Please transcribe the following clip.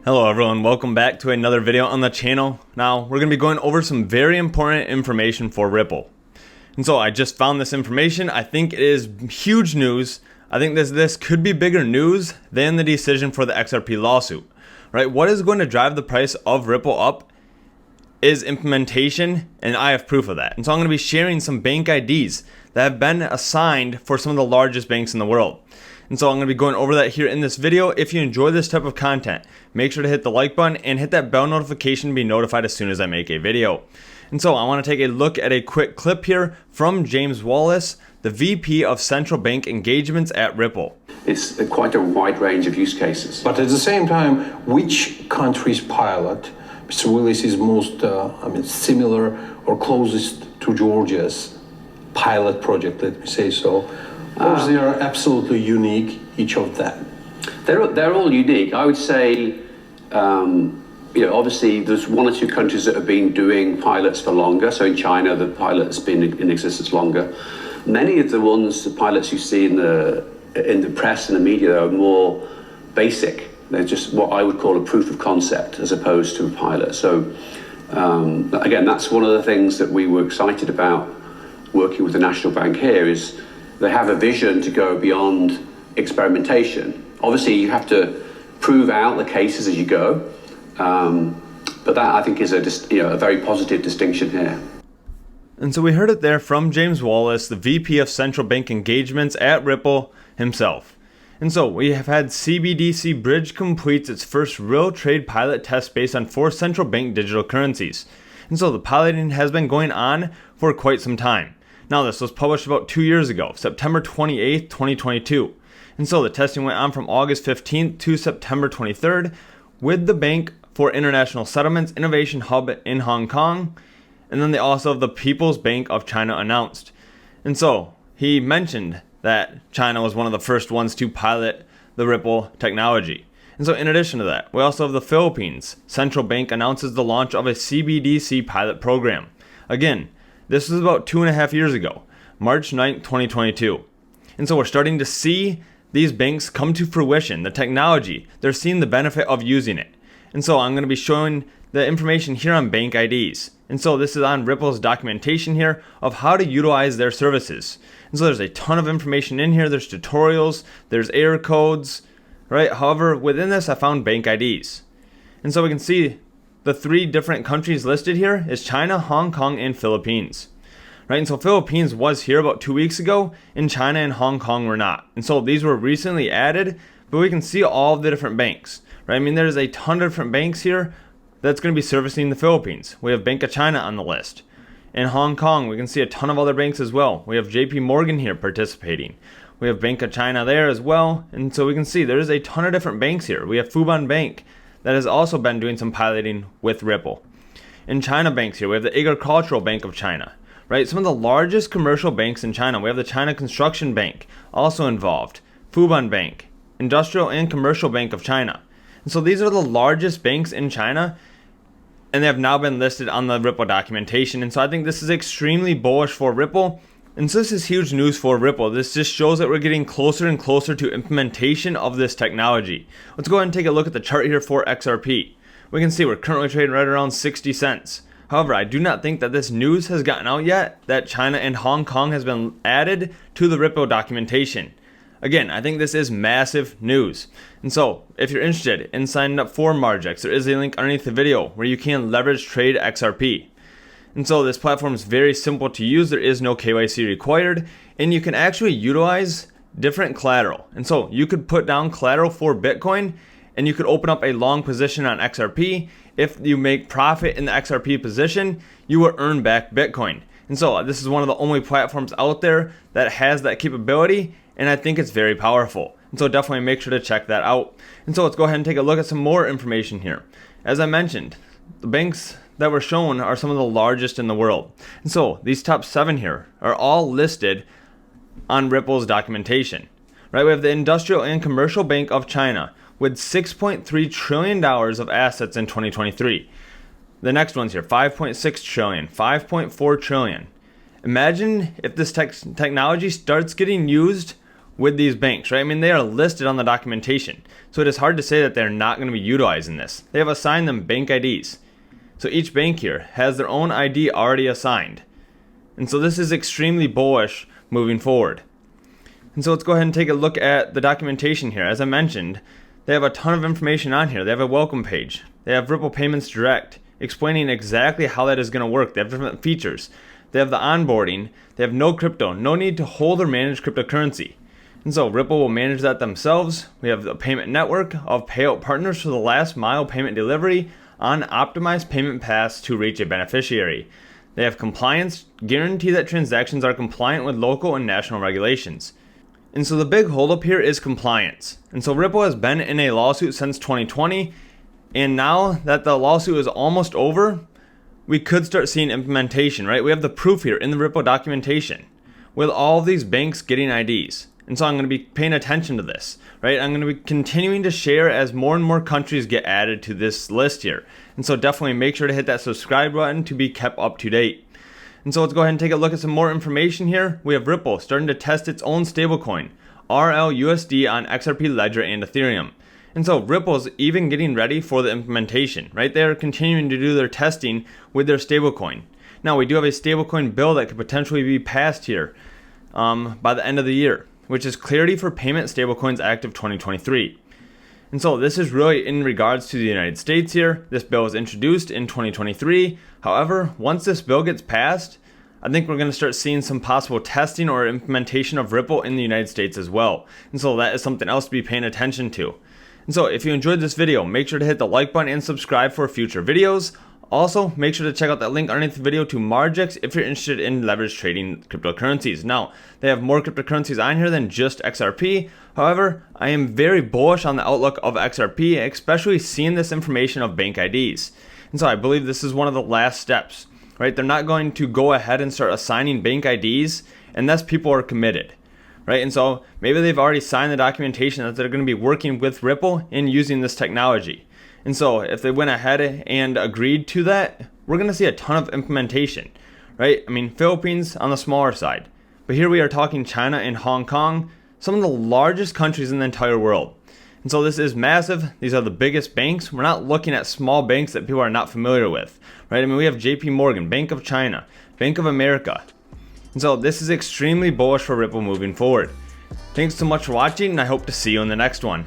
Hello everyone, welcome back to another video on the channel. Now we're going to be going over some very important information for Ripple. And so I just found this information. I think it is huge news. I think this could be bigger news than the decision for the XRP lawsuit. Right? What is going to drive the price of Ripple up is implementation, and I have proof of that. And so I'm going to be sharing some bank IDs that have been assigned for some of the largest banks in the world. And so I'm going to be going over that here in this video. If you enjoy this type of content, make sure to hit the like button and hit that bell notification to be notified as soon as I make a video. And so I want to take a look at a quick clip here from James Wallis, the VP of Central Bank Engagements at Ripple. It's quite a wide range of use cases. But at the same time, which country's pilot, Mr. Wallis, is most similar or closest to Georgia's pilot project, let me say so? Or they are absolutely unique, each of them? They're all unique. I would say, obviously there's one or two countries that have been doing pilots for longer. So in China, the pilot has been in existence longer. Many of the pilots you see in the press and the media are more basic. They're just what I would call a proof of concept as opposed to a pilot. So again, that's one of the things that we were excited about working with the National Bank here is they have a vision to go beyond experimentation. Obviously, you have to prove out the cases as you go, but that I think is a very positive distinction here. And so we heard it there from James Wallis, the VP of Central Bank Engagements at Ripple himself. And so we have had CBDC Bridge completes its first real trade pilot test based on 4 central bank digital currencies. And so the piloting has been going on for quite some time. Now this was published about 2 years ago, September 28th, 2022. And so the testing went on from August 15th to September 23rd with the Bank for International Settlements Innovation Hub in Hong Kong. And then they also have the People's Bank of China announced. And so he mentioned that China was one of the first ones to pilot the Ripple technology. And so in addition to that, we also have the Philippines. Central Bank announces the launch of a CBDC pilot program. Again, this was about 2.5 years ago, March 9th, 2022. And so we're starting to see these banks come to fruition, the technology, they're seeing the benefit of using it. And so I'm going to be showing the information here on bank IDs. And so this is on Ripple's documentation here of how to utilize their services. And so there's a ton of information in here. There's tutorials, there's error codes, right? However, within this, I found bank IDs. And so we can see the 3 different countries listed here is China, Hong Kong, and Philippines. Right, and so Philippines was here about 2 weeks ago, and China and Hong Kong were not. And so these were recently added, but we can see all of the different banks. Right, I mean, there's a ton of different banks here that's going to be servicing the Philippines. We have Bank of China on the list. In Hong Kong, we can see a ton of other banks as well. We have JP Morgan here participating. We have Bank of China there as well. And so we can see there's a ton of different banks here. We have Fubon Bank that has also been doing some piloting with Ripple. In China banks here, we have the Agricultural Bank of China, right? Some of the largest commercial banks in China. We have the China Construction Bank also involved, Fubon Bank, Industrial and Commercial Bank of China. And so these are the largest banks in China, and they have now been listed on the Ripple documentation. And so I think this is extremely bullish for Ripple. And so this is huge news for Ripple. This just shows that we're getting closer and closer to implementation of this technology. Let's go ahead and take a look at the chart here for XRP. We can see we're currently trading right around 60 cents. However, I do not think that this news has gotten out yet that China and Hong Kong has been added to the Ripple documentation. Again, I think this is massive news. And so if you're interested in signing up for Margex, there is a link underneath the video where you can leverage trade XRP. And so this platform is very simple to use. There is no KYC required, and you can actually utilize different collateral. And so you could put down collateral for Bitcoin, and you could open up a long position on XRP. If you make profit in the XRP position, you will earn back Bitcoin. And so this is one of the only platforms out there that has that capability, and I think it's very powerful. And so definitely make sure to check that out. And so let's go ahead and take a look at some more information here. As I mentioned, the banks that were shown are some of the largest in the world. And so these top 7 here are all listed on Ripple's documentation. Right, we have the Industrial and Commercial Bank of China with $6.3 trillion of assets in 2023. The next one's here, 5.6 trillion, 5.4 trillion. Imagine if this technology starts getting used with these banks, right? I mean, they are listed on the documentation. So it is hard to say that they're not going to be utilizing this. They have assigned them bank IDs. So each bank here has their own ID already assigned. And so this is extremely bullish moving forward. And so let's go ahead and take a look at the documentation here. As I mentioned, they have a ton of information on here. They have a welcome page. They have Ripple Payments Direct explaining exactly how that is going to work. They have different features. They have the onboarding. They have no crypto, no need to hold or manage cryptocurrency. And so Ripple will manage that themselves. We have the payment network of payout partners for the last mile payment delivery on optimized payment paths to reach a beneficiary. They have compliance, guarantee that transactions are compliant with local and national regulations. And so the big holdup here is compliance. And so Ripple has been in a lawsuit since 2020. And now that the lawsuit is almost over, we could start seeing implementation, right? We have the proof here in the Ripple documentation with all of these banks getting IDs. And so I'm going to be paying attention to this, right? I'm going to be continuing to share as more and more countries get added to this list here. And so definitely make sure to hit that subscribe button to be kept up to date. And so let's go ahead and take a look at some more information here. We have Ripple starting to test its own stablecoin, RLUSD, on XRP, Ledger, and Ethereum. And so Ripple's even getting ready for the implementation, right? They're continuing to do their testing with their stablecoin. Now, we do have a stablecoin bill that could potentially be passed here by the end of the year, which is Clarity for Payment Stablecoins Act of 2023. And so this is really in regards to the United States here. This bill was introduced in 2023. However, once this bill gets passed, I think we're going to start seeing some possible testing or implementation of Ripple in the United States as well. And so that is something else to be paying attention to. And so if you enjoyed this video, make sure to hit the like button and subscribe for future videos. Also, make sure to check out that link underneath the video to Margex if you're interested in leverage trading cryptocurrencies. Now, they have more cryptocurrencies on here than just XRP. However, I am very bullish on the outlook of XRP, especially seeing this information of bank IDs. And so I believe this is one of the last steps, right? They're not going to go ahead and start assigning bank IDs unless people are committed, right? And so maybe they've already signed the documentation that they're going to be working with Ripple in using this technology. And so if they went ahead and agreed to that, we're going to see a ton of implementation, right? I mean, Philippines on the smaller side. But here we are talking China and Hong Kong, some of the largest countries in the entire world. And so this is massive. These are the biggest banks. We're not looking at small banks that people are not familiar with, right? I mean, we have JP Morgan, Bank of China, Bank of America. And so this is extremely bullish for Ripple moving forward. Thanks so much for watching, and I hope to see you in the next one.